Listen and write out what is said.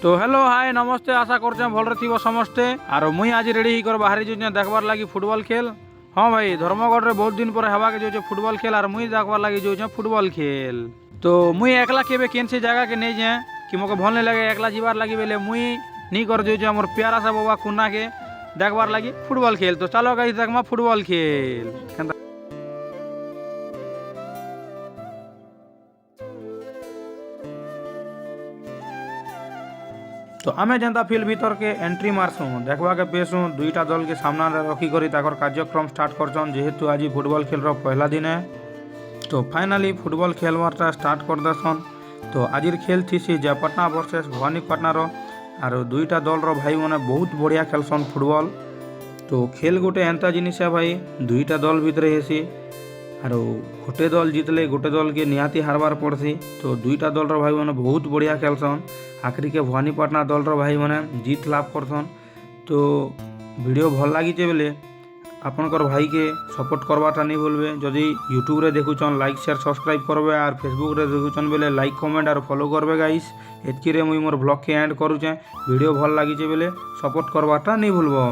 तो hello hi नमस्ते आशा करछे भलरे थी समस्ते। और मुई आज रेडी ही कर बाहरी जो देखबार लगी फुटबॉल खेल। हाँ भाई धर्मगढ़ रे बहुत दिन पर हवा के जो फुटबॉल खेल और मुई देखबार लगी जो फुटबॉल खेल। तो मुई एकला केबे केन से जगह के नहीं जाए कि मोके भल नहीं लगे एकला जीवार लगी बेले मुई नहीं कर जो मोर प्यारा सा बाबा कुन्ना के देखबार लगी फुटबॉल खेल। तो चलो गाइस देखमा फुटबॉल खेल। तो आमे जनता फील्ड भीतर के एंट्री मारसु देखवा के पेसु दुईटा दल के सामना रखी करी ताकर कार्यक्रम स्टार्ट करछन जेहेतु आज फुटबॉल खेल रो पहला दिन है। तो फाइनाली फुटबॉल खेलवारटा स्टार्ट कर देसन। तो आज खेल थी जयपटना वर्सेस भवानीपटना रो और दुईटा दल रो भाई मैंने बहुत बढ़िया खेलसन फुटबॉल। तो खेल गोटे एंता जिनिस है भाई दुईटा दल भितर हेसी और गोटे दल जितले गोटे दल के निहाती हारबार पड़सी। तो दुईटा दल रो भाई मैंने बहुत बढ़िया खेलसन। आखिरी के भवानीपटना दल रो भाई मैंने जीत लाभ करसन। तो वीडियो भल लगी बेले आपनकर भाई के सपोर्ट करवाटा नहीं भूलबे। जदि यूट्यूब रे देखुचन लाइक शेयर सब्सक्राइब करबे और फेसबुक रे देखुचन बेले लाइक कमेंट और फॉलो करबे गाइस। एतकी रे मुई मोर ब्लॉग के एंड करूचे। वीडियो भल लगी बेले सपोर्ट करवाटा नहीं भूलबो।